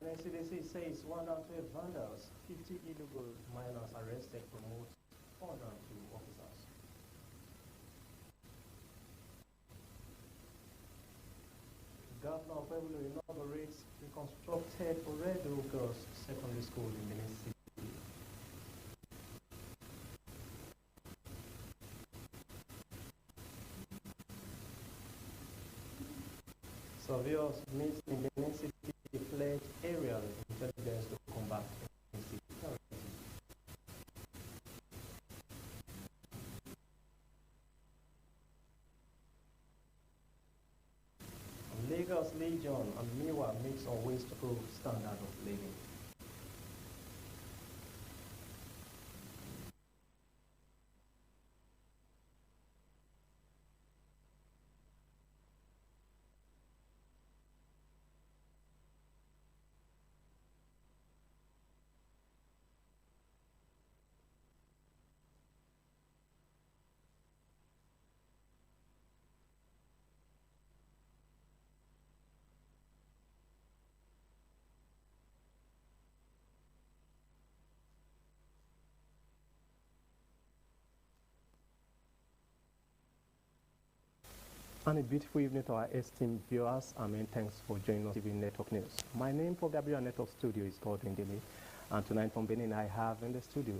NCDC says 112 vandals, 50 illegal miners arrested, promote 402 officers. Governor Pebble inaugurates reconstructed Oredo Girls Secondary School in Benin City. Surveyors meet in Benin City pledge aerial intelligence to combat insecurity. Lagos Legion and Miwa meets on ways to prove standard of living. And a beautiful evening to our esteemed viewers. Thanks for joining us in Network News. My name for Gabriel Network Studio is Godwin Dele, and tonight from Benin I have in the studio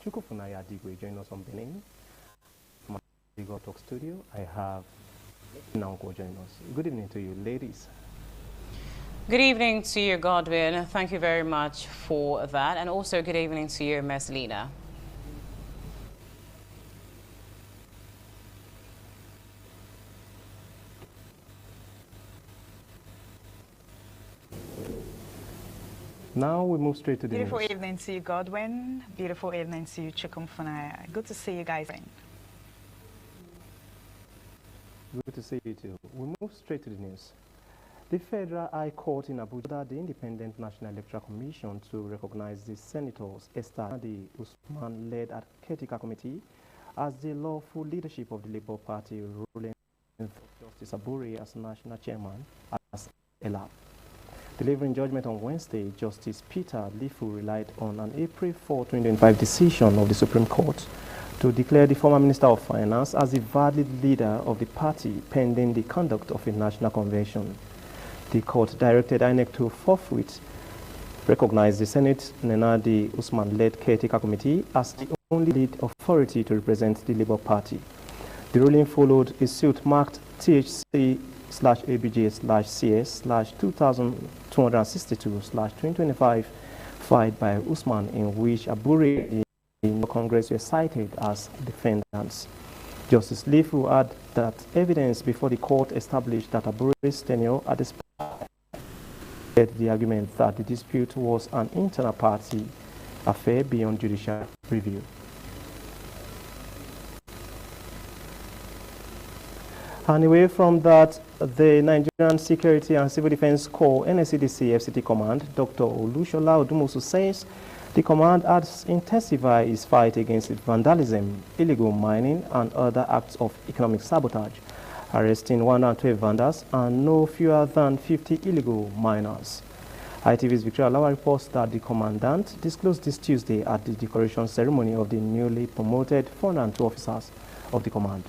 Chukwufunaya Adigwe joining us from Benin. From the Network Studio I have Nanko joining us. Good evening to you, ladies. Good evening to you, Godwin. Thank you very much for that, and also good evening to you, Ms. Lina. Now we move straight to the Beautiful news. evening to you, Godwin. Beautiful evening to you, Chukwufunaya. Good to see you guys. Good to see you too. We move straight to the news. The Federal High Court in Abuja, the Independent National Electoral Commission, to recognize the senators Esther the Usman-led caretaker committee as the lawful leadership of the Labour Party, ruling Justice Aburi as national chairman as ELAP. Delivering judgment on Wednesday, Justice Peter Lifu relied on an April 4, 2025 decision of the Supreme Court to declare the former Minister of Finance as the valid leader of the party pending the conduct of a national convention. The court directed INEC to forthwith recognize the Senate Nenadi Usman-led caretaker committee as the only lead authority to represent the Labour Party. The ruling followed a suit marked THC/ABJ/CS/2262/2025 filed by Usman, in which Aburi in Congress were cited as defendants. Justice Lifu added that evidence before the court established that Aburi's tenure at the the argument that the dispute was an internal party affair beyond judicial review. And away from that, the Nigerian Security and Civil Defense Corps NSCDC FCT Command, Dr. Olushola Odumosu, says the command has intensified its fight against vandalism, illegal mining, and other acts of economic sabotage, arresting 112 vandals and no fewer than 50 illegal miners. ITV's Victoria Lawa reports that the commandant disclosed this Tuesday at the decoration ceremony of the newly promoted 402 officers of the command.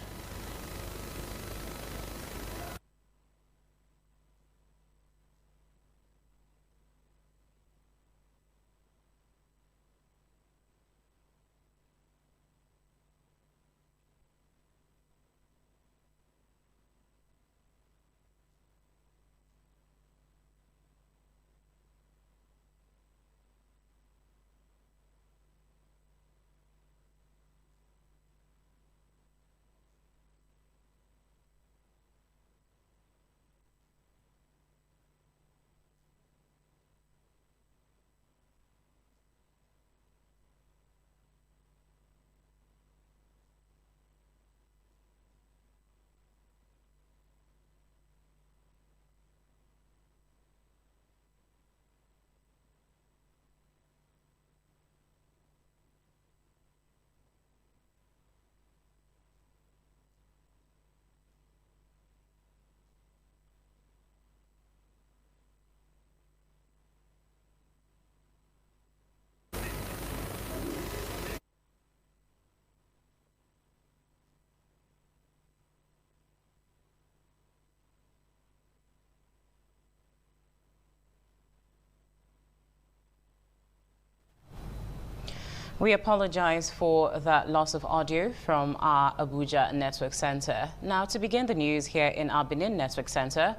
We apologize for that loss of audio from our Abuja Network Center. Now, to begin the news here in our Benin Network Center,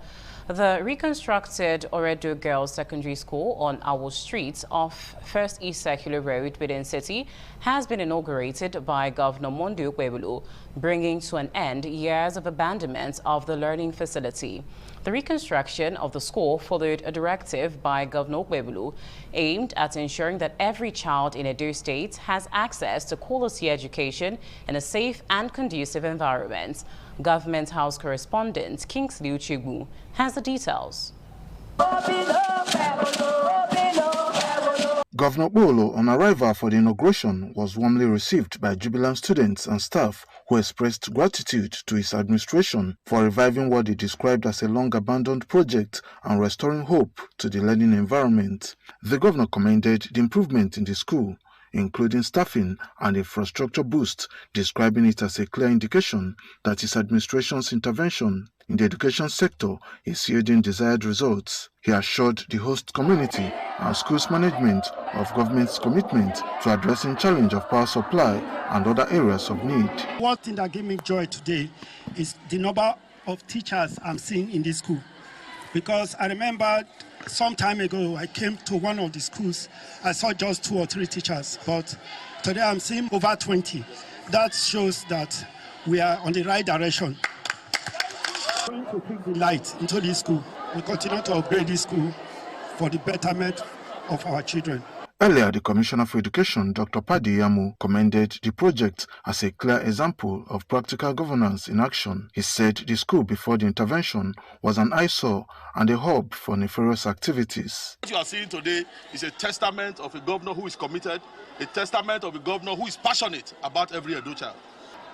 the reconstructed Oredo Girls Secondary School on Awo Street off First East Circular Road within City has been inaugurated by Governor Monday Okpebholo, bringing to an end years of abandonment of the learning facility. The reconstruction of the school followed a directive by Governor Okpebholo aimed at ensuring that every child in Edo State has access to quality education in a safe and conducive environment. Government House correspondent Kingsley Uchegbu has the details. Governor Okpebholo, on arrival for the inauguration, was warmly received by jubilant students and staff who expressed gratitude to his administration for reviving what he described as a long-abandoned project and restoring hope to the learning environment. The governor commended the improvement in the school, including staffing and infrastructure boost, describing it as a clear indication that his administration's intervention in the education sector is yielding desired results. He assured the host community and schools management of government's commitment to addressing challenge of power supply and other areas of need. One thing that gave me joy today is the number of teachers I'm seeing in this school. Because I remember some time ago, I came to one of the schools, I saw just 2 or 3 teachers, but today I'm seeing over 20. That shows that we are on the right direction. We're going to bring the light into this school. We continue to upgrade this school for the betterment of our children. Earlier, the Commissioner for Education, Dr. Padi Yamu, commended the project as a clear example of practical governance in action. He said the school before the intervention was an eyesore and a hub for nefarious activities. What you are seeing today is a testament of a governor who is committed, a testament of a governor who is passionate about every Edo child.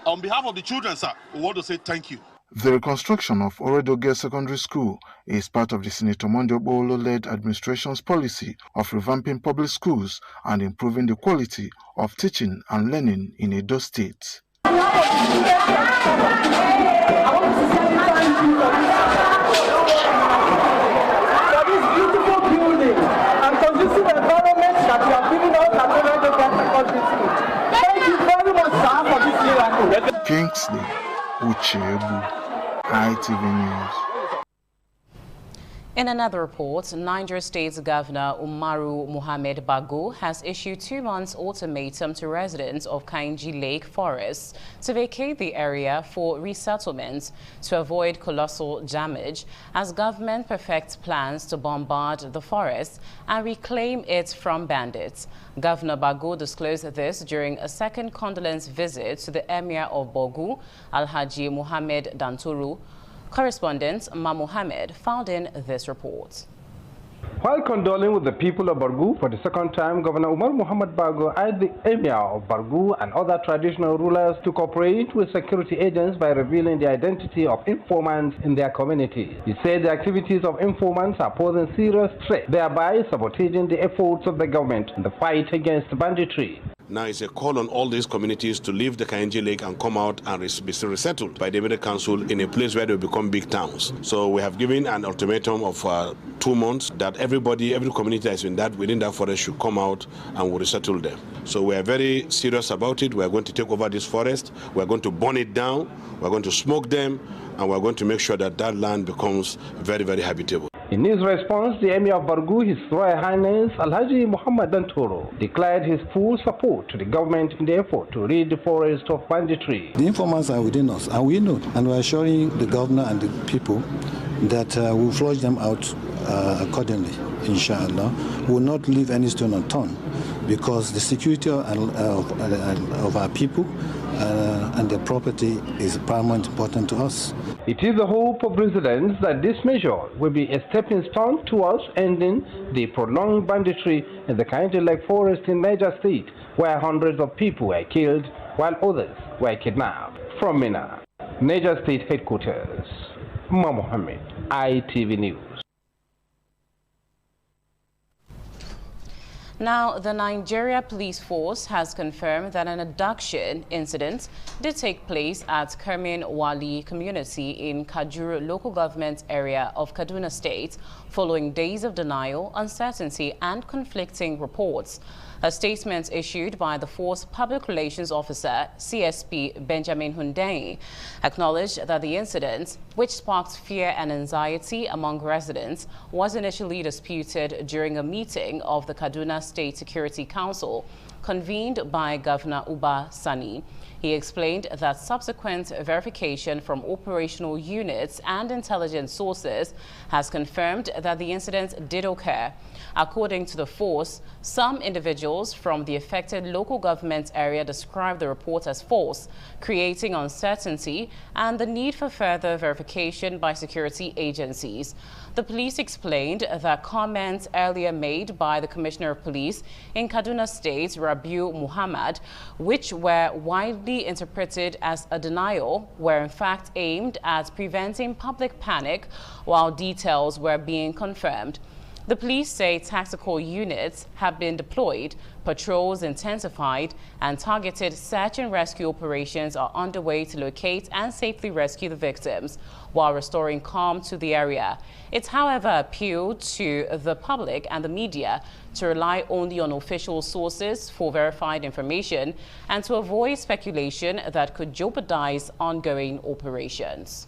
On behalf of the children, sir, we want to say thank you. The reconstruction of Oredo Girls Secondary School is part of the Senator Monday Okpebholo-led administration's policy of revamping public schools and improving the quality of teaching and learning in Edo State. Kingsley Uchegbu, ITV News. In another report, Niger State's Governor Umaru Muhammad Bago has issued 2 months ultimatum to residents of Kainji Lake Forest to vacate the area for resettlement to avoid colossal damage as government perfects plans to bombard the forest and reclaim it from bandits. Governor Bago disclosed this during a second condolence visit to the Emir of Bogu, Alhaji Muhammad Danturu. Correspondent Ma Mohammed found in this report. While condoling with the people of Bargu for the second time, Governor Umar Muhammad Bago urged the Emir of Bargu and other traditional rulers to cooperate with security agents by revealing the identity of informants in their community. He said the activities of informants are posing serious threat, thereby sabotaging the efforts of the government in the fight against banditry. Now it's a call on all these communities to leave the Kainji Lake and come out and be resettled by the Emir Council in a place where they become big towns. So we have given an ultimatum of 2 months that every community that's within that forest should come out and we'll resettle them. So we are very serious about it. We are going to take over this forest. We are going to burn it down. We are going to smoke them, and we are going to make sure that that land becomes very, very habitable. In his response, the Emir of Bargu, His Royal Highness Alhaji Muhammad Dantoro, declared his full support to the government in the effort to rid the forest of banditry. The informants are within us, and we know, and we are assuring the governor and the people that we will flush them out accordingly, inshallah. We will not leave any stone unturned, because the security of our people and their property is paramount important to us. It is the hope of residents that this measure will be a stepping stone towards ending the prolonged banditry in the Kainji Lake Forest in Niger State, where hundreds of people were killed while others were kidnapped. From Minna, Niger State Headquarters, Ma Mohammed, ITV News. Now, the Nigeria Police Force has confirmed that an abduction incident did take place at Kermin Wali community in Kajuru local government area of Kaduna State following days of denial, uncertainty and conflicting reports. A statement issued by the Force Public Relations Officer, CSP Benjamin Hundeyi, acknowledged that the incident, which sparked fear and anxiety among residents, was initially disputed during a meeting of the Kaduna State Security Council convened by Governor Uba Sani. He explained that subsequent verification from operational units and intelligence sources has confirmed that the incident did occur. According to the force, some individuals from the affected local government area described the report as false, creating uncertainty and the need for further verification by security agencies. The police explained that comments earlier made by the Commissioner of Police in Kaduna State, Rabiu Muhammad, which were widely interpreted as a denial, were in fact aimed at preventing public panic, while details were being confirmed. The police say tactical units have been deployed, patrols intensified, and targeted search and rescue operations are underway to locate and safely rescue the victims while restoring calm to the area. It's, however, appealed to the public and the media to rely only on official sources for verified information and to avoid speculation that could jeopardize ongoing operations.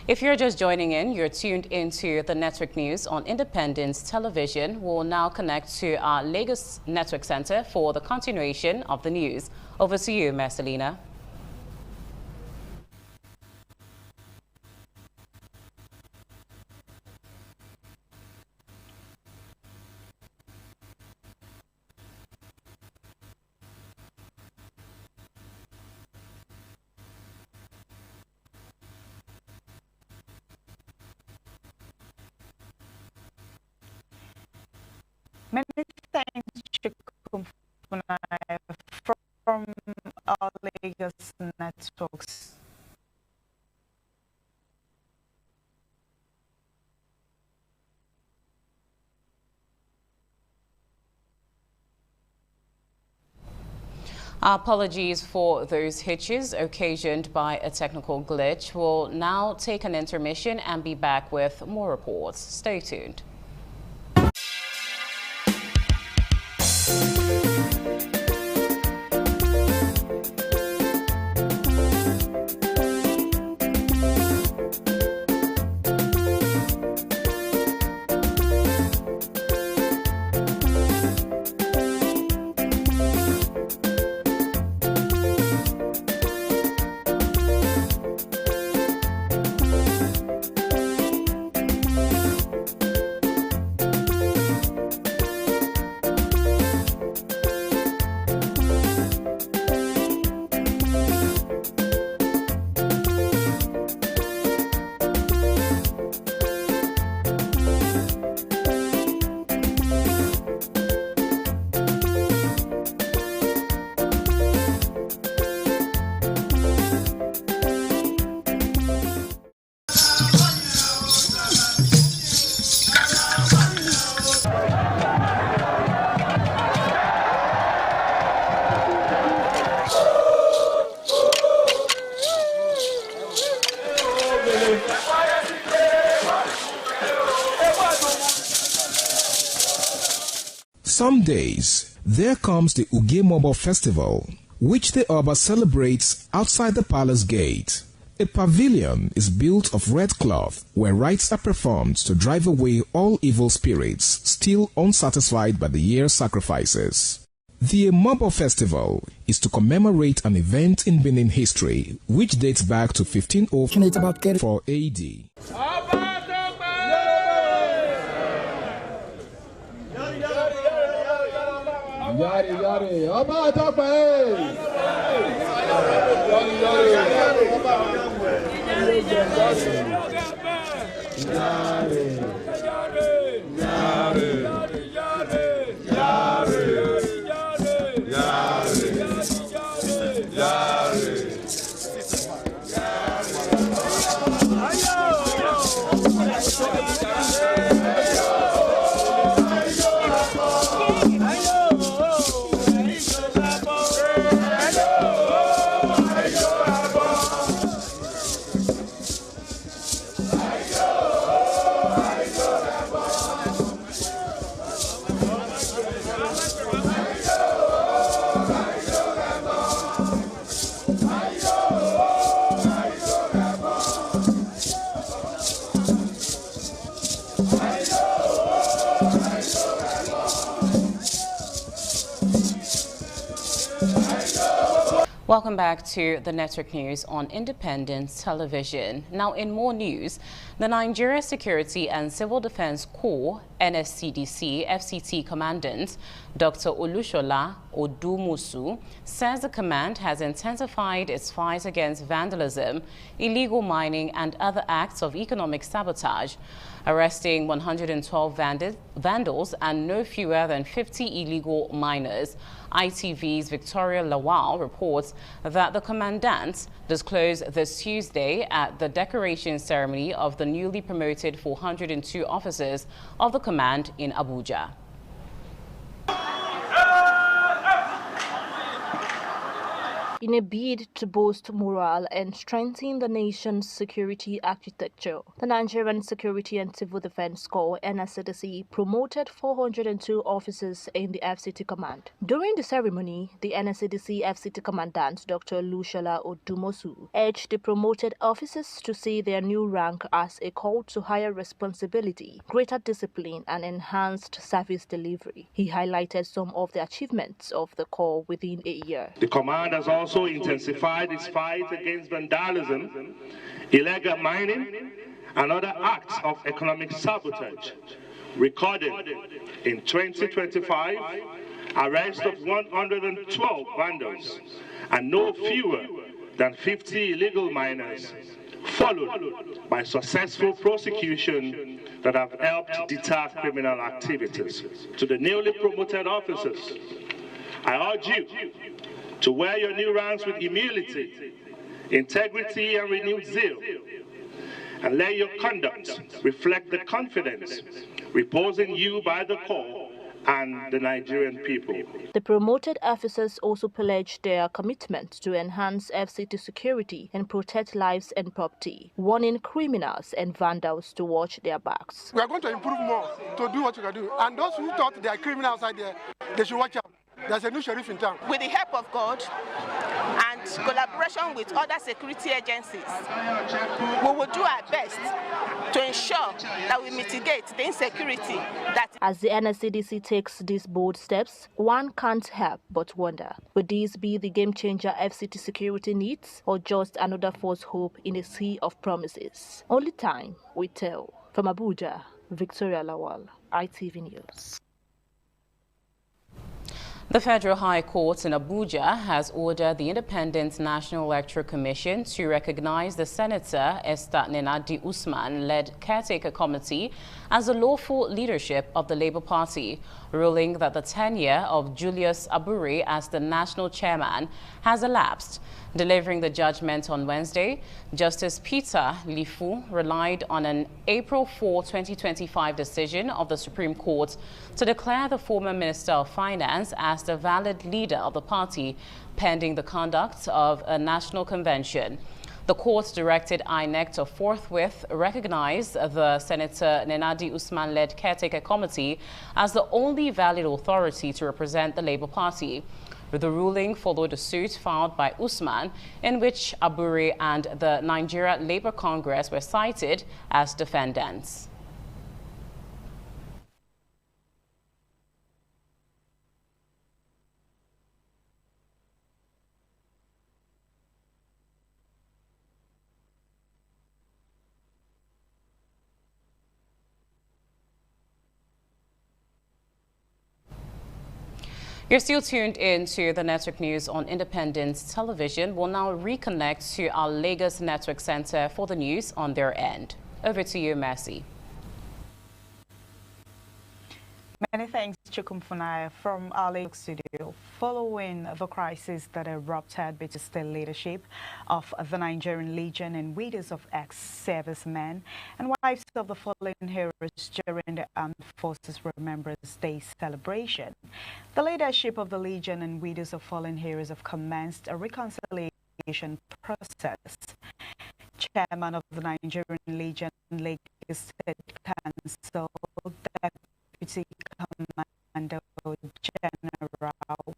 If you're just joining in, you're tuned into the Network News on Independence Television. We'll now connect to our Lagos Network Center for the continuation of the news. Over to you, Marcelina. Many thanks, Chukwum Funai, from our Lagos networks. Our apologies for those hitches occasioned by a technical glitch. We'll now take an intermission and be back with more reports. Stay tuned. Some days, there comes the Ugemobo Festival, which the Oba celebrates outside the palace gate. A pavilion is built of red cloth where rites are performed to drive away all evil spirits still unsatisfied by the year's sacrifices. The Ugemobo Festival is to commemorate an event in Benin history which dates back to 1504 AD. Yari, yari, Oba Tope! Yari, yari, yari, yari, yari. Welcome back to the Network News on Independence Television. Now, in more news, the Nigeria Security and Civil Defense Corps, NSCDC, FCT Commandant Dr. Olushola Odumusu says the command has intensified its fight against vandalism, illegal mining and other acts of economic sabotage, arresting 112 vandals and no fewer than 50 illegal miners. ITV's Victoria Lawal reports that the commandant disclosed this Tuesday at the decoration ceremony of the newly promoted 402 officers of the command in Abuja. In a bid to boost morale and strengthen the nation's security architecture, the Nigerian Security and Civil Defense Corps, NSCDC, promoted 402 officers in the FCT command. During the ceremony, the NSCDC FCT Commandant, Dr. Olushola Odumusu, urged the promoted officers to see their new rank as a call to higher responsibility, greater discipline, and enhanced service delivery. He highlighted some of the achievements of the Corps within a year. The command has also intensified its fight against vandalism, illegal mining, and other acts of economic sabotage. Recorded in 2025, arrest of 112 vandals and no fewer than 50 illegal miners, followed by successful prosecution that have helped deter criminal activities. To the newly promoted officers, I urge you to wear your new ranks with humility, integrity, and renewed zeal, and let your conduct reflect the confidence reposing you by the Corps and the Nigerian people. The promoted officers also pledged their commitment to enhance FCT security and protect lives and property, warning criminals and vandals to watch their backs. We are going to improve more to do what you can do, and those who thought they are criminals out there, they should watch out. There's a new sheriff in town. With the help of God and collaboration with other security agencies, we will do our best to ensure that we mitigate the insecurity that... As the NSCDC takes these bold steps, one can't help but wonder, will this be the game changer FCT security needs, or just another false hope in a sea of promises? Only time will tell. From Abuja, Victoria Lawal, ITV News. The Federal High Court in Abuja has ordered the Independent National Electoral Commission to recognize the Senator Esther Nenadi Usman-led caretaker committee as the lawful leadership of the Labour Party, ruling that the tenure of Julius Abure as the national chairman has elapsed. Delivering the judgment on Wednesday, Justice Peter Lifu relied on an April 4, 2025 decision of the Supreme Court to declare the former Minister of Finance as the valid leader of the party pending the conduct of a national convention. The court directed INEC to forthwith recognize the Senator Nenadi Usman-led caretaker committee as the only valid authority to represent the Labour Party. The ruling followed a suit filed by Usman in which Abure and the Nigeria Labour Congress were cited as defendants. You're still tuned in to the Network News on Independence Television. We'll now reconnect to our Lagos Network Center for the news on their end. Over to you, Mercy. Many thanks, Chukwumfunaya, from our Lagos studio. Following the crisis that erupted between the leadership of the Nigerian Legion and widows of ex-servicemen and wives of the fallen heroes during the Armed Forces Remembrance Day celebration, the leadership of the Legion and widows of fallen heroes have commenced a reconciliation process. Chairman of the Nigerian Legion, Lagos State Council, Deputy Commander General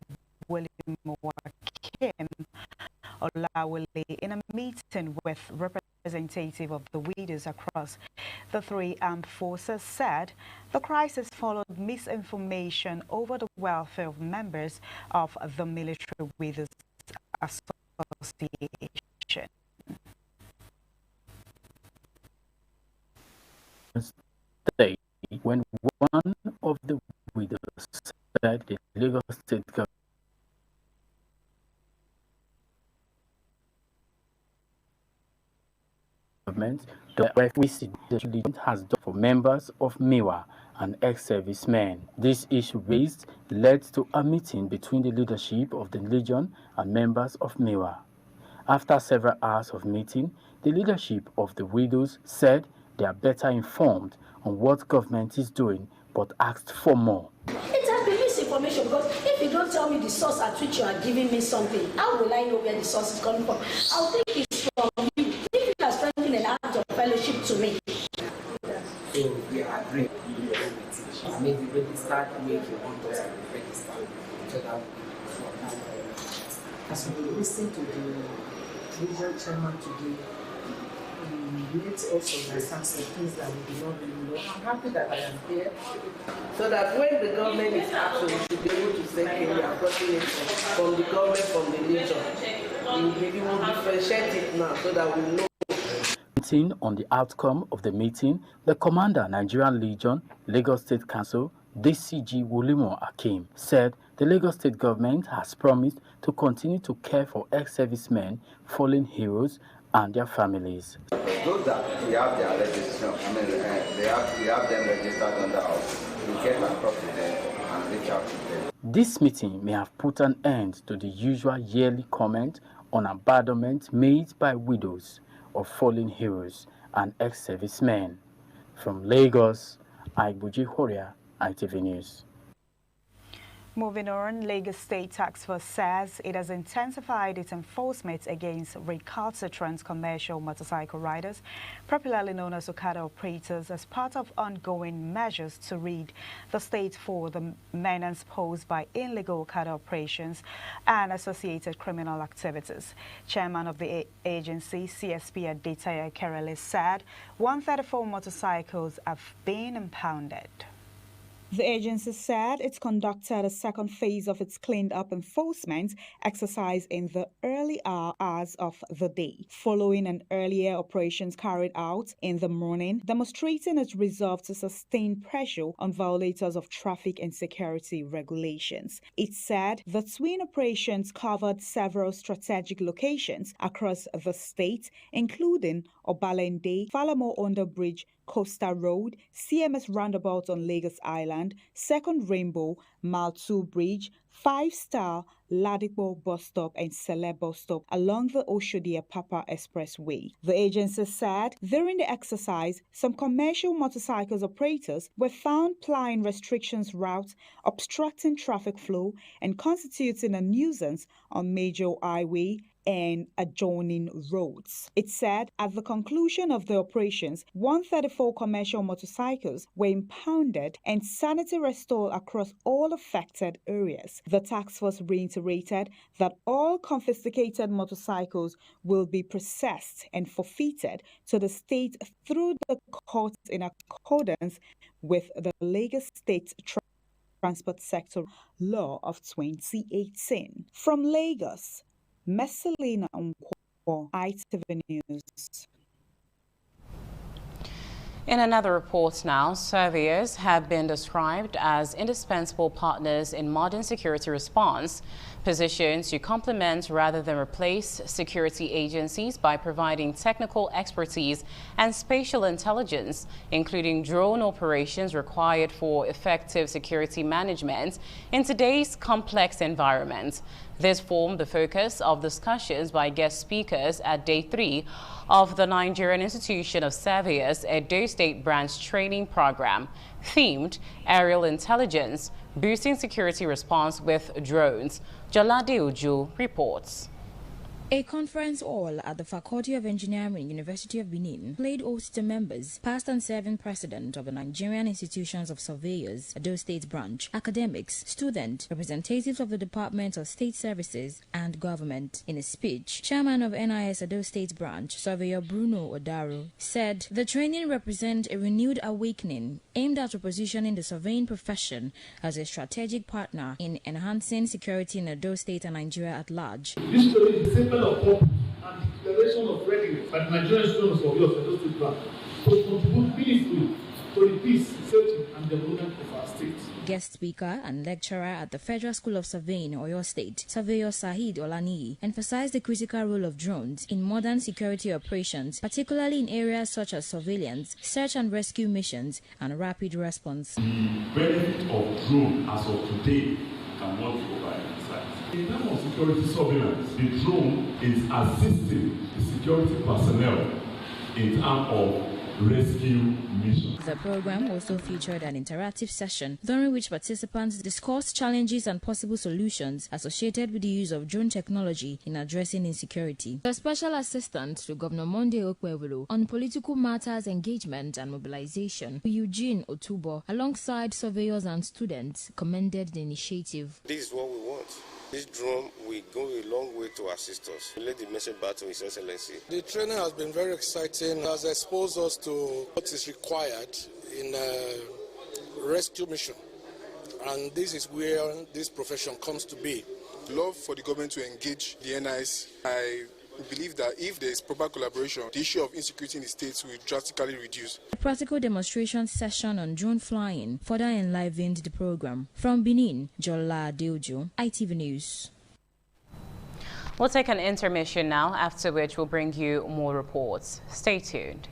William Wakim Olawale, in a meeting with representatives of the widows across the three armed forces, said the crisis followed misinformation over the welfare of members of the military widows Association. When one of the widows said the Lagos State government, the requisite has done for members of MEWA and ex-servicemen. This issue raised led to a meeting between the leadership of the Legion and members of MEWA. After several hours of meeting, the leadership of the widows said they are better informed on what government is doing, but asked for more. It has been misinformation, because if you don't tell me the source at which you are giving me something, how will I know where the source is coming from? I'll think it's from you. If you are strengthening an act of fellowship to me. So we agree with maybe register the way you want us to register. So that as we listen to the regional chairman today, we need to also understand some things that we do not really know. I'm happy that I am here, so that when the government is acting, we should be able to say, okay, we have gotten it from the government, from the nation. We will differentiate it now, so that we know. On the outcome of the meeting, the Commander, Nigerian Legion, Lagos State Council, DCG Wolimo Akim, said the Lagos State government has promised to continue to care for ex-servicemen, fallen heroes, and their families. Those that we have their registration, we have them registered under us, we get across to them and reach out to them. This meeting may have put an end to the usual yearly comment on abandonment made by widows of fallen heroes and ex-servicemen. From Lagos, Aibuji Horia, ITV News. Moving on, Lagos State Task Force says it has intensified its enforcement against recalcitrant commercial motorcycle riders, popularly known as Okada operators, as part of ongoing measures to rid the state for the menace posed by illegal Okada operations and associated criminal activities. Chairman of the agency, CSP Adetaya Kerele, said 134 motorcycles have been impounded. The agency said it conducted a second phase of its cleaned-up enforcement exercise in the early hours of the day, following an earlier operations carried out in the morning, demonstrating its resolve to sustain pressure on violators of traffic and security regulations. It said the twin operations covered several strategic locations across the state, including Obalende, Falamo Underbridge, Costa Road, CMS Roundabout on Lagos Island, Second Rainbow, Mile 2 Bridge, 5-Star, Ladipo Bus Stop and Celeb Bus Stop along the Oshodi-Apapa Expressway. The agency said during the exercise, some commercial motorcycles operators were found plying restrictions routes, obstructing traffic flow and constituting a nuisance on major highway and adjoining roads. It said at the conclusion of the operations, 134 commercial motorcycles were impounded and sanity restored across all affected areas. The task force reiterated that all confiscated motorcycles will be processed and forfeited to the state through the courts in accordance with the Lagos State Transport Sector Law of 2018. From Lagos, Messalina Nkwo, ITV News. In another report now, surveyors have been described as indispensable partners in modern security response, positioned to complement rather than replace security agencies by providing technical expertise and spatial intelligence, including drone operations required for effective security management in today's complex environment. This formed the focus of discussions by guest speakers at Day 3 of the Nigerian Institution of Surveyors Edo State Branch Training Program, themed Aerial Intelligence, Boosting Security Response with Drones. Jolade Ojo reports. A conference hall at the Faculty of Engineering, University of Benin, played host to members, past and serving president of the Nigerian Institutions of Surveyors, Edo State Branch, academics, students, representatives of the Department of State Services and Government. In a speech, chairman of NIS Edo State Branch, Surveyor Bruno Odaro, said the training represents a renewed awakening aimed at repositioning the surveying profession as a strategic partner in enhancing security in Edo State and Nigeria at large. This story is statement of purpose and declaration of readiness by the Nigerian students of Edo State Bank to contribute meaningfully to the peace, safety, and development of our state. Guest speaker and lecturer at the Federal School of Surveying, Oyo State, Surveyor Sahid Olaniyi, emphasized the critical role of drones in modern security operations, particularly in areas such as surveillance, search and rescue missions, and rapid response. The benefit of drone as of today cannot be overemphasized. In terms of security surveillance, the drone is assisting the security personnel in terms of rescue mission. The program also featured an interactive session during which participants discussed challenges and possible solutions associated with the use of drone technology in addressing insecurity. The special assistant to Governor Monday Okwewolo on political matters, engagement and mobilization, Eugene Otubo, alongside surveyors and students, commended the initiative. This is what we want. This drone will go a long way to assist us. We let the message back to His Excellency. The training has been very exciting. It has exposed us to what is required in a rescue mission. And this is where this profession comes to be. Love for the government to engage the NIS. I believe that if there is proper collaboration, the issue of insecurity in the states will drastically reduce. A practical demonstration session on drone flying further enlivened the program. From Benin, Jola Adeojo, ITV News. We'll take an intermission now, after which we'll bring you more reports. Stay tuned.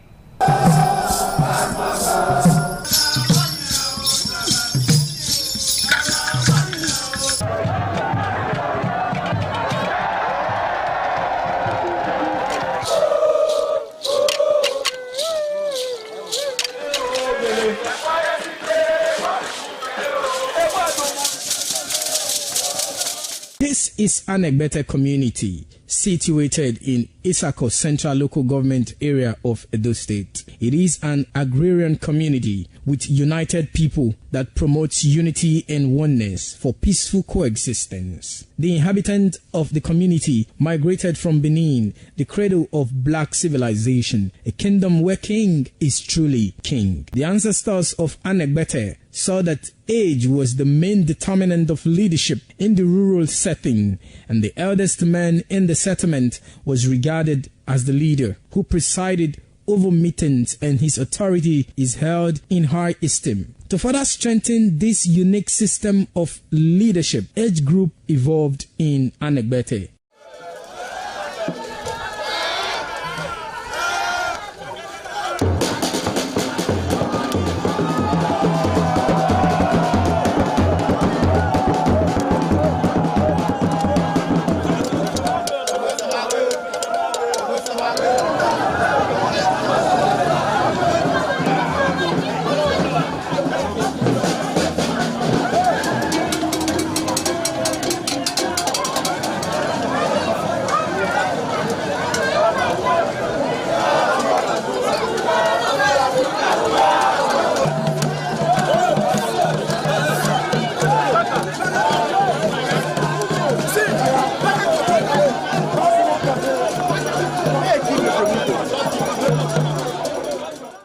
This is Anegbete community, situated in Isako Central Local Government Area of Edo State. It is an agrarian community with united people that promotes unity and oneness for peaceful coexistence. The inhabitants of the community migrated from Benin, the cradle of black civilization, a kingdom where king is truly king. The ancestors of Anegbete saw that age was the main determinant of leadership in the rural setting, and the eldest man in the settlement was regarded as the leader who presided over meetings, and his authority is held in high esteem. To further strengthen this unique system of leadership, age group evolved in Anegbete.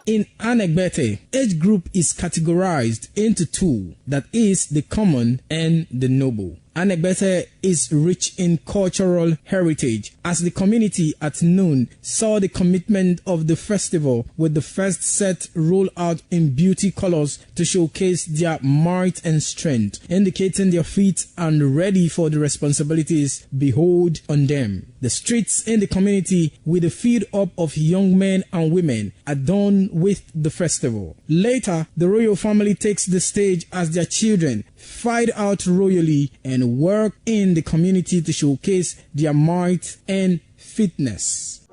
In Anegbete, age group is categorized into two, that is the common and the noble. Anegbete is rich in cultural heritage, as the community at noon saw the commitment of the festival with the first set rolled out in beauty colors to showcase their might and strength, indicating their feet and ready for the responsibilities behold on them. The streets in the community with a feed up of young men and women adorned with the festival. Later, the royal family takes the stage as their children fight out royally and work in the community to showcase their might and fitness.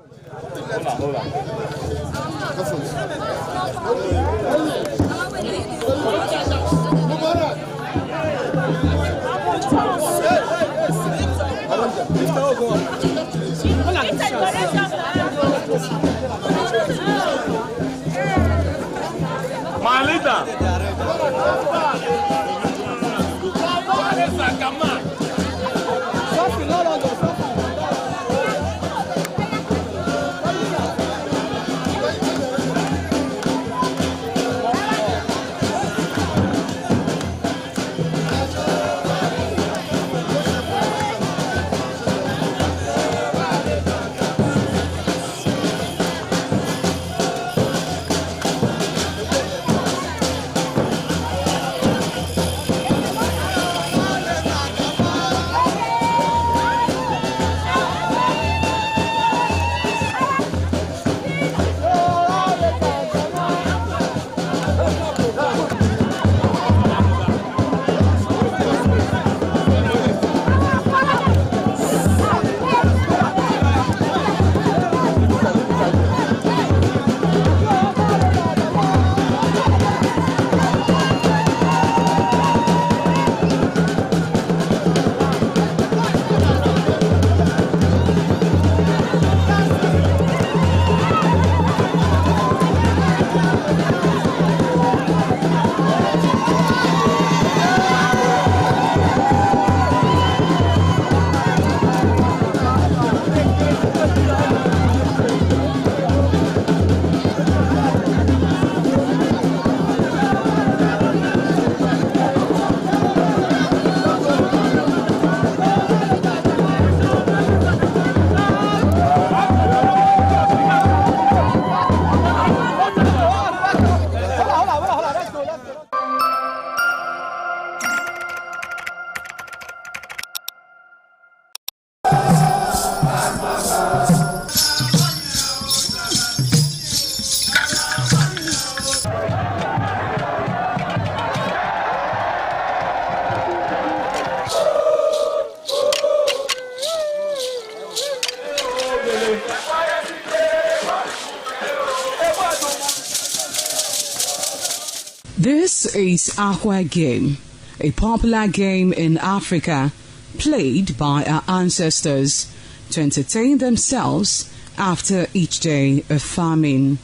This is Aqua Game, a popular game in Africa played by our ancestors to entertain themselves after each day of farming.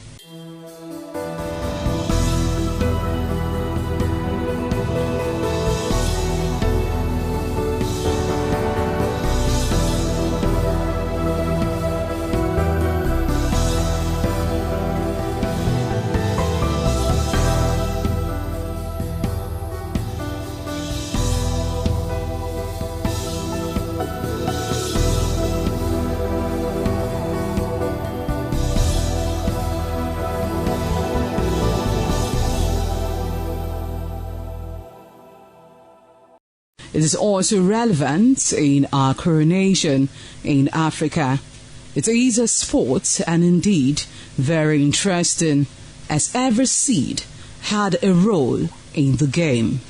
It is also relevant in our coronation in Africa. It is a sport and indeed very interesting, as every seed had a role in the game.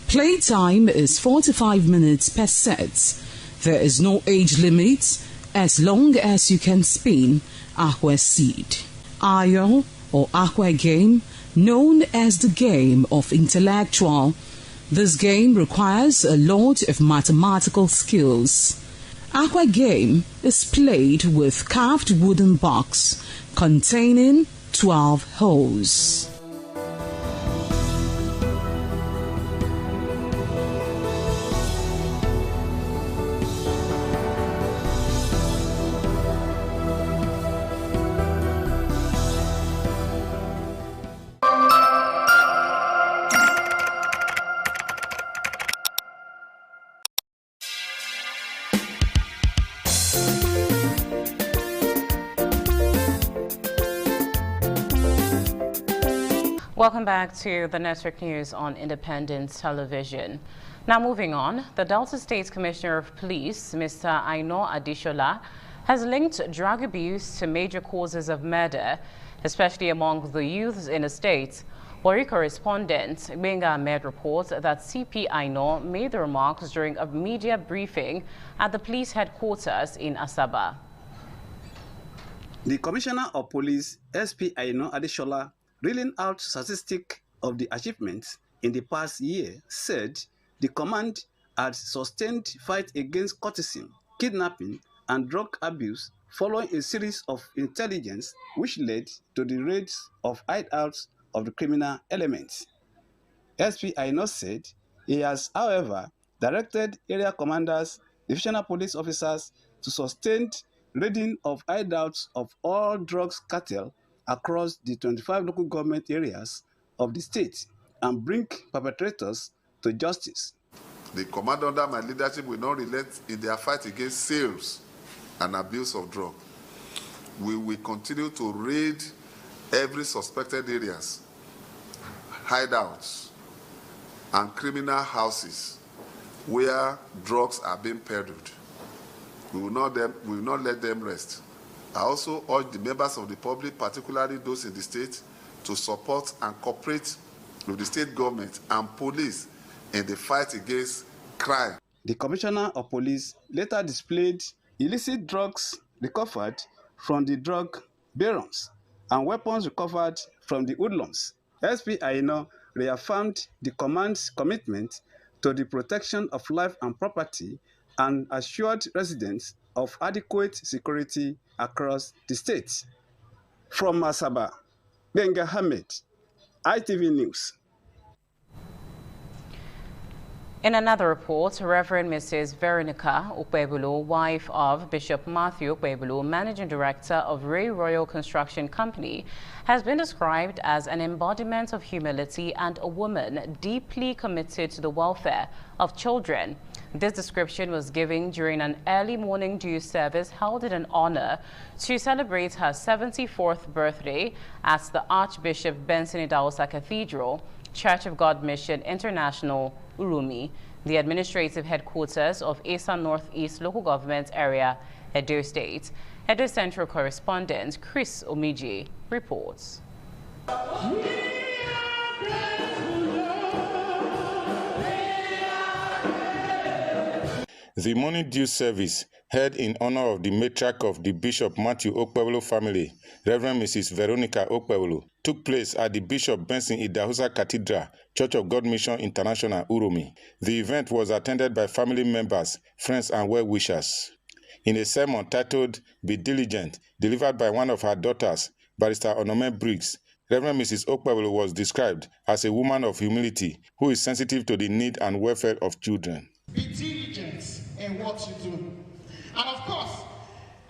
Playtime is 45 minutes per set. There is no age limit as long as you can spin Aqua seed. Ayo or Aqua Game, known as the game of intellectual. This game requires a lot of mathematical skills. Aqua Game is played with carved wooden box containing 12 holes. Welcome back to the Network News on Independence Television. Now moving on, the Delta State Commissioner of Police, Mr. Aino Adeshola, has linked drug abuse to major causes of murder, especially among the youths in the state. Warri correspondent Benga Ahmed reports that CP Aino made the remarks during a media briefing at the police headquarters in Asaba. The Commissioner of Police, SP Aino Adeshola, reeling out statistics of the achievements in the past year, said the command had sustained fight against courtesan, kidnapping, and drug abuse following a series of intelligence which led to the raids of hideouts of the criminal elements. SP Aino said he has, however, directed area commanders, divisional police officers to sustain raiding of hideouts of all drugs cartel across the 25 local government areas of the state and bring perpetrators to justice. The command under my leadership will not relent in their fight against sales and abuse of drugs. We will continue to raid every suspected areas, hideouts, and criminal houses where drugs are being peddled. We will not let them rest. I also urge the members of the public, particularly those in the state, to support and cooperate with the state government and police in the fight against crime. The Commissioner of Police later displayed illicit drugs recovered from the drug barons and weapons recovered from the hoodlums. SP Aino reaffirmed the command's commitment to the protection of life and property and assured residents of adequate security across the state. From Asaba, Benga Ahmed, ITV News. In another report, Reverend Mrs. Veronica Okpebolo, wife of Bishop Matthew Okpebolo, Managing Director of Ray Royal Construction Company, has been described as an embodiment of humility and a woman deeply committed to the welfare of children. This description was given during an early morning dew service held in honor to celebrate her 74th birthday at the Archbishop Benson Idahosa Cathedral, Church of God Mission International, Urumi, the administrative headquarters of Esa Northeast Local Government Area, Edo State. Edo Central correspondent Chris Omiji reports. The morning dew service, held in honor of the matriarch of the Bishop Matthew Okpebolo family, Reverend Mrs. Veronica Okpebolo, took place at the Bishop Benson Idahosa Cathedral, Church of God Mission International, Urumi. The event was attended by family members, friends, and well-wishers. In a sermon titled Be Diligent, delivered by one of her daughters, Barrister Onome Briggs, Reverend Mrs. Okpebolo was described as a woman of humility who is sensitive to the need and welfare of children. Be diligent in what you do. And of course,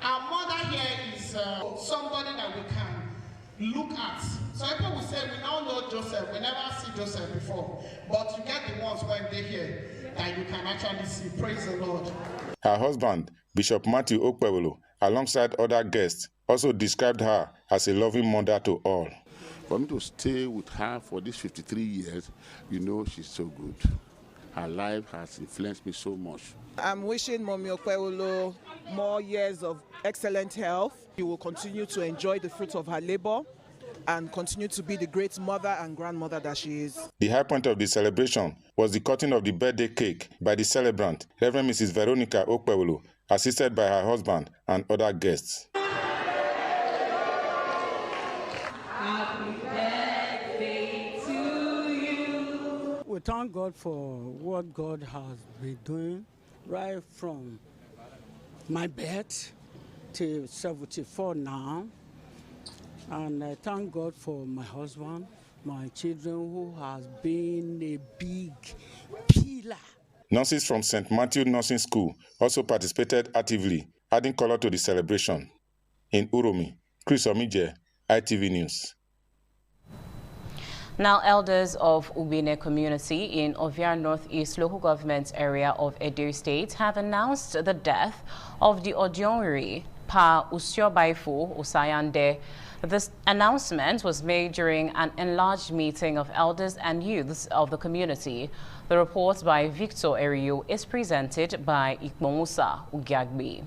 our mother here is somebody that we can look at. So people will say, we now know Joseph, we never see Joseph before. But you get the ones when they're here that you can actually see. Praise the Lord. Her husband, Bishop Matthew Okpebolo, alongside other guests, also described her as a loving mother to all. For me to stay with her for these 53 years, you know she's so good. Her life has influenced me so much. I'm wishing Mommy Okpebolo more years of excellent health. She will continue to enjoy the fruits of her labor and continue to be the great mother and grandmother that she is. The high point of the celebration was the cutting of the birthday cake by the celebrant, Reverend Mrs. Veronica Okpebolo, assisted by her husband and other guests. We thank God for what God has been doing right from my birth to 74 now. And I thank God for my husband, my children, who has been a big pillar. Nurses from St. Matthew Nursing School also participated actively, adding color to the celebration. In Urumi, Chris Omije, ITV News. Now, elders of Ubine community in Ovia Northeast Local Government Area of Edo State have announced the death of the Odionri Pa Usiobaifo Osayande. This announcement was made during an enlarged meeting of elders and youths of the community. The report by Victor Eriyo is presented by Ikmomusa Ugyagbi.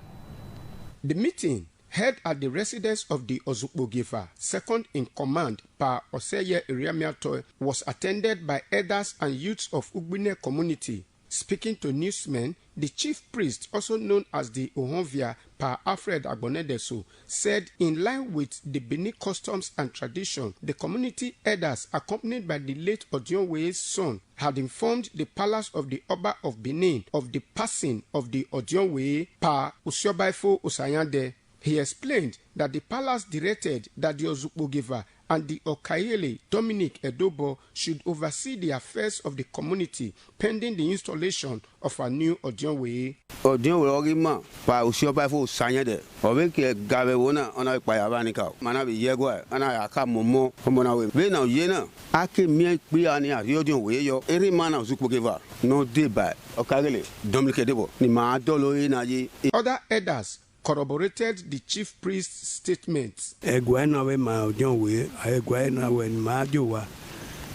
The meeting, held at the residence of the Ozukbogifa, second in command, Pa Oseye Iriamiatoy, was attended by elders and youths of Ubine community. Speaking to newsmen, the chief priest, also known as the Ohonvia, Pa Alfred Agbonedeso, said in line with the Benin customs and tradition, the community elders, accompanied by the late Odionwe's son, had informed the palace of the Oba of Benin of the passing of the Odionwe, Pa Usiobaifo Osayande. He explained that the palace directed that the Ozukbogifa and the Okayele Dominic Edobo should oversee the affairs of the community pending the installation of a new Odionwe. Odionwe ogima pa Usiobaifo Osayande. Obeke gabe wona ona pa yabanika. Mana bi yegwa ana aka momo omona we. Be na yena ake mi pe ani Odionwe yo. Eri mana Ozukbogifa no dey by Okayele Dominic Edobo ni ma dolo ina yi. Other elders corroborated the chief priest's statements. Egwena ma Odionwe, egwena when ma jowa.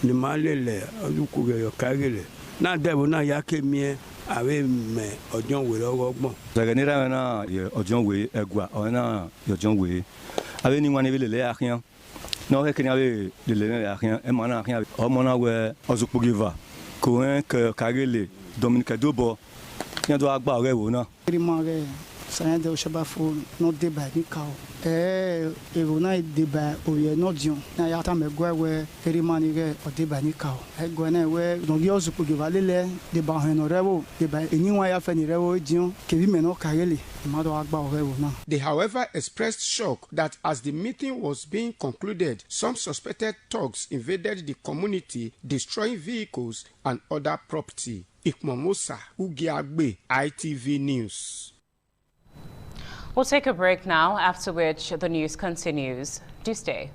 Ni malele Olukuge Okayele. Na debo na yake mi awe me Odionwe ogbon. Zaganira na Odionwe egwa ona Odionwe. Awe ni wane le akian. No he kenya le akian e mana akian. O mona we Ozukbogifa. Ko en ke Okayele Dominic Edobo. Yan do agba re wo na. Sayande Oshobaifo no dey by Nikao. Evuna deba oye nodion na yata megwe we erimani ge odeba ni kao egwe na we no gi ozupo ge valele deba heno rewo deba eniwa ya feni rewo dion ke bi me no kayele mado agba orewo na. They however expressed shock that as the meeting was being concluded, some suspected thugs invaded the community, destroying vehicles and other property. Ikmomosa Ugiagbe, ITV News. We'll take a break now, after which the news continues. Do stay.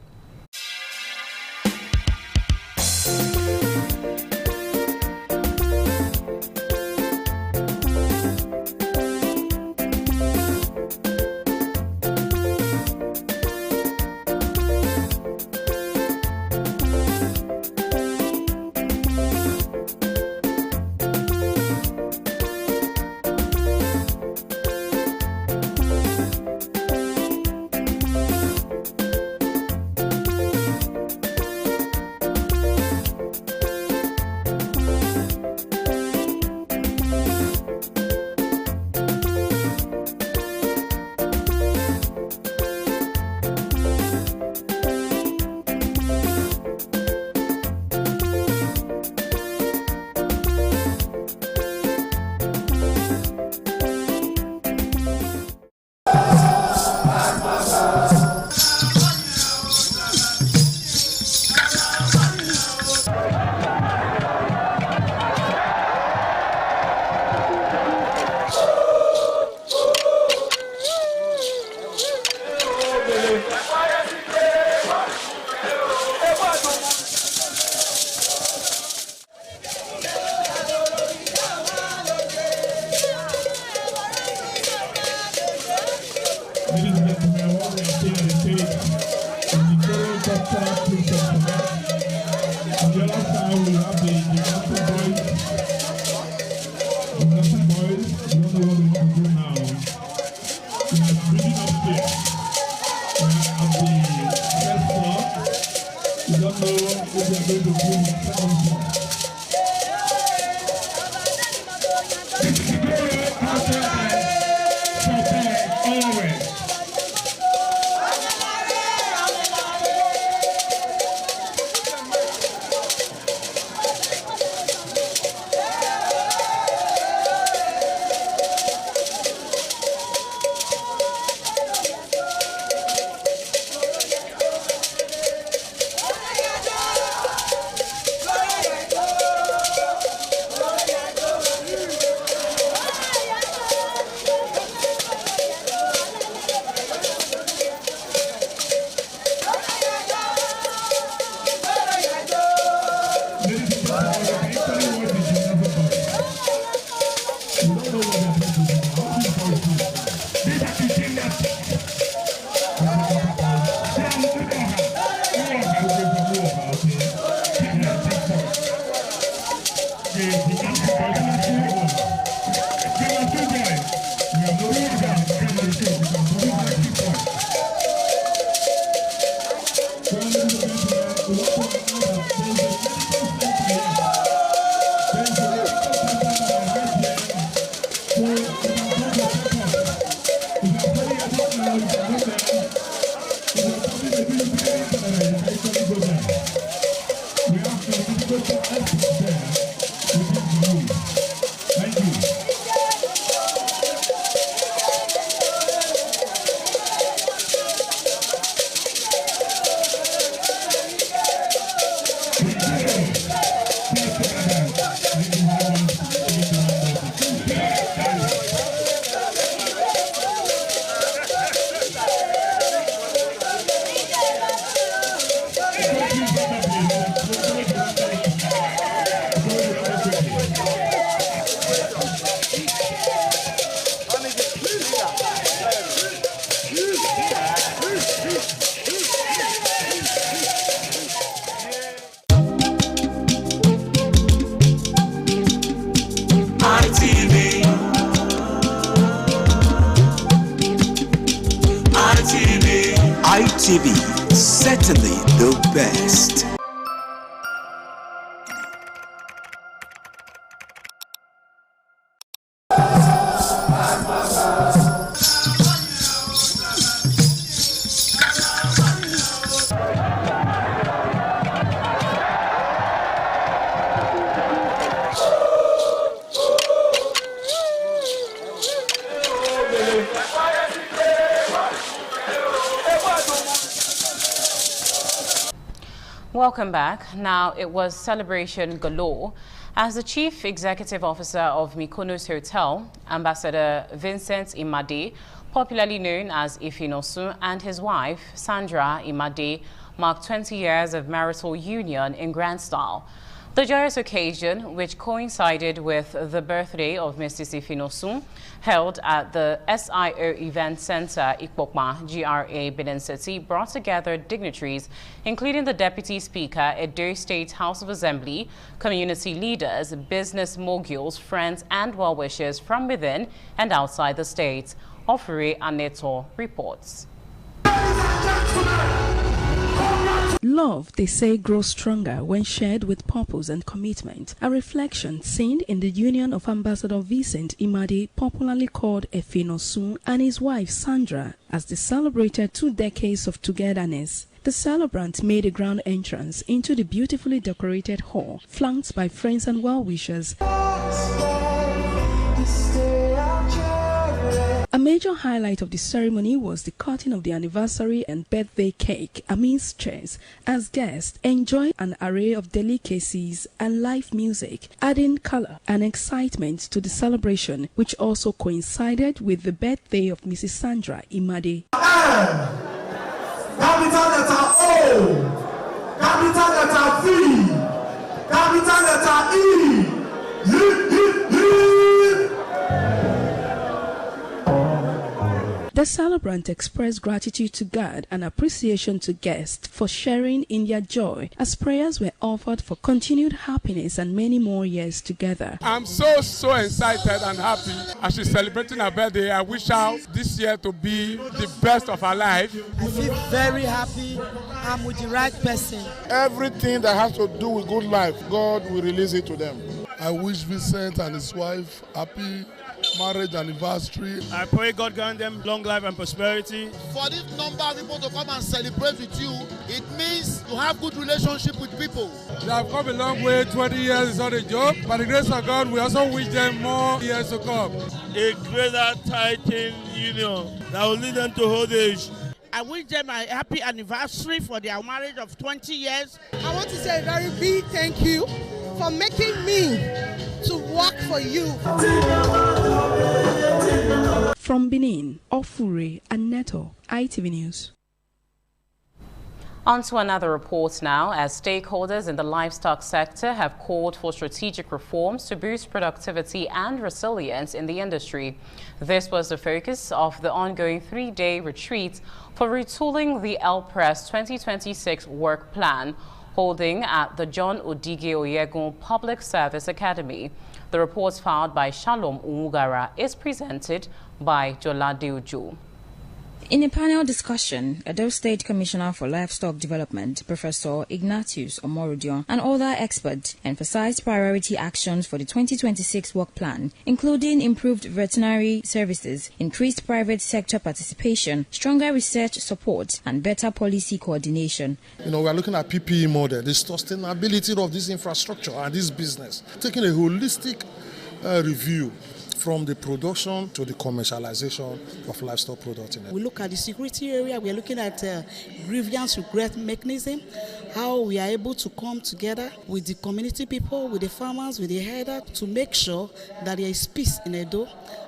ITV, certainly the best. Welcome back. Now, it was celebration galore as the Chief Executive Officer of Mykonos Hotel, Ambassador Vincent Imade, popularly known as Ifinosun, and his wife, Sandra Imade, marked 20 years of marital union in grand style. The joyous occasion, which coincided with the birthday of Mrs. Ifinosun, held at the SIO Event Center, Ikpokma, GRA, Benin City, brought together dignitaries, including the Deputy Speaker, Edo State House of Assembly, community leaders, business moguls, friends, and well-wishers from within and outside the state. Ofuri Aneto reports. Love, they say, grows stronger when shared with purpose and commitment. A reflection seen in the union of Ambassador Vincent Imade, popularly called Ifinosun, and his wife Sandra, as they celebrated 2 decades of togetherness. The celebrant made a grand entrance into the beautifully decorated hall, flanked by friends and well-wishers. A major highlight of the ceremony was the cutting of the anniversary and birthday cake amidst cheers, as guests enjoyed an array of delicacies and live music, adding color and excitement to the celebration, which also coincided with the birthday of Mrs. Sandra Imade. Capital letter O, capital letter V, capital letter E. The celebrant expressed gratitude to God and appreciation to guests for sharing in their joy, as prayers were offered for continued happiness and many more years together. I'm so excited and happy as she's celebrating her birthday. I wish her this year to be the best of her life. I feel very happy. I'm with the right person. Everything that has to do with good life, God will release it to them. I wish Vincent and his wife happy marriage anniversary. I pray God grant them long life and prosperity. For this number of people to come and celebrate with you, it means to have good relationship with people. They have come a long way. 20 years is not a joke. By the grace of God, we also wish them more years to come. A greater tightened union that will lead them to old age. I wish them a happy anniversary for their marriage of 20 years. I want to say a very big thank you for making me to work for you. From Benin, Ofuri Aneto, ITV News. On to another report now, as stakeholders in the livestock sector have called for strategic reforms to boost productivity and resilience in the industry. This was the focus of the ongoing 3-day retreat for retooling the LPRES 2026 work plan, holding at the John Odige Oyegun Public Service Academy. The report filed by Shalom Umugara is presented by Jolade Uju. In a panel discussion, Edo State Commissioner for Livestock Development, Professor Ignatius Omorudion, and other experts emphasized priority actions for the 2026 work plan, including improved veterinary services, increased private sector participation, stronger research support, and better policy coordination. We are looking at PPE model, the sustainability of this infrastructure and this business, taking a holistic review from the production to the commercialization of livestock products. We look at the security area, we are looking at grievance regret mechanism, how we are able to come together with the community people, with the farmers, with the herder, to make sure that there is peace in Edo.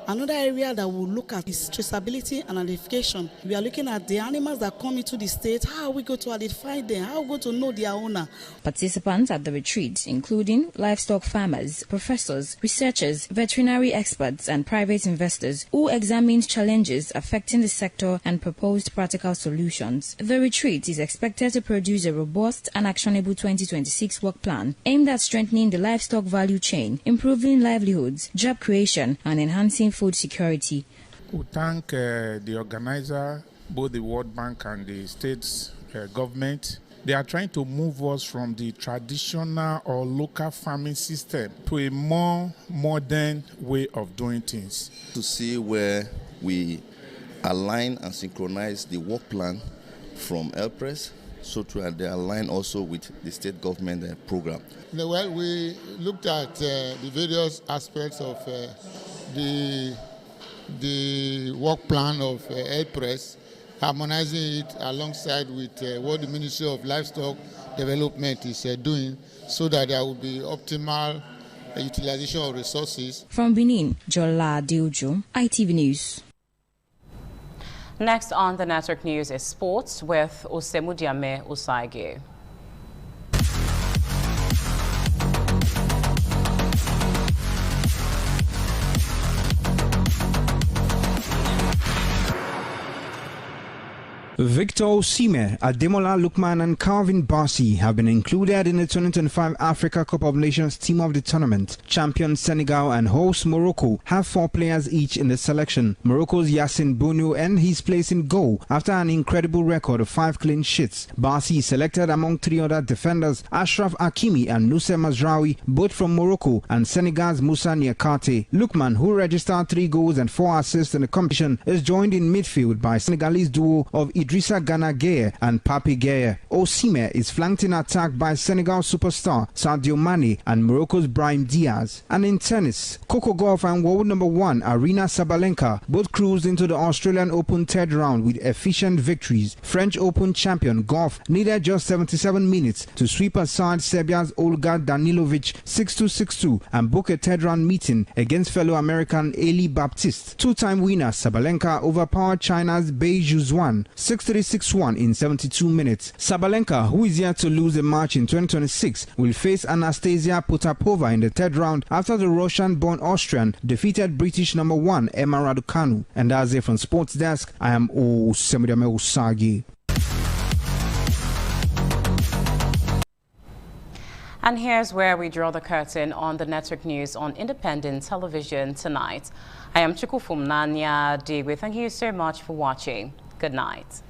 Another area that we'll look at is traceability and identification. We are looking at the animals that come into the state. How are we going to identify them? How are we going to know their owner? Participants at the retreat, including livestock farmers, professors, researchers, veterinary experts, and private investors, who examined challenges affecting the sector and proposed practical solutions. The retreat is expected to produce a robust and actionable 2026 work plan aimed at strengthening the livestock value chain, improving livelihoods, job creation, and enhancing food security. We thank the organizer, both the World Bank and the state's government. They are trying to move us from the traditional or local farming system to a more modern way of doing things. To see where we align and synchronize the work plan from LPRES, so to align also with the state government program. Well, we looked at the various aspects of the work plan of LPRES, harmonizing it alongside with what the Ministry of Livestock development is doing so that there will be optimal utilization of resources. From Benin, Jola Diojo, ITV News. Next on the network news is sports with Osemudiame Usage. Victor Osimhen, Ademola Lookman and Calvin Bassey have been included in the 2025 Africa Cup of Nations team of the tournament. Champion Senegal and host Morocco have 4 players each in the selection. Morocco's Yassine Bounou earned his place in goal after an incredible record of 5 clean sheets. Bassey selected among 3 other defenders, Ashraf Hakimi and Nusser Mazraoui, both from Morocco, and Senegal's Moussa Niakate. Lookman, who registered 3 goals and 4 assists in the competition, is joined in midfield by Senegalese duo of Idrissa Gana Gueye and Papi Gueye. Osimhen is flanked in attack by Senegal superstar Sadio Mane and Morocco's Brahim Diaz. And in tennis, Coco Gauff and world number 1 Aryna Sabalenka both cruised into the Australian Open third round with efficient victories. French Open champion Gauff needed just 77 minutes to sweep aside Serbia's Olga Danilovic 6-2, 6-2 and book a third round meeting against fellow American Eli Baptiste. 2-time winner Sabalenka overpowered China's Bai Zhuan 6-3, 6-1 in 72 minutes. Sabalenka, who is yet to lose a match in 2026, will face Anastasia Potapova in the third round after the Russian-born Austrian defeated British number 1 Emma Raducanu. And that's it from Sports Desk. I am Osemudiame Usage. And here's where we draw the curtain on the network news on independent television tonight. I am Chukufum Nanya Digwe. Thank you so much for watching. Good night.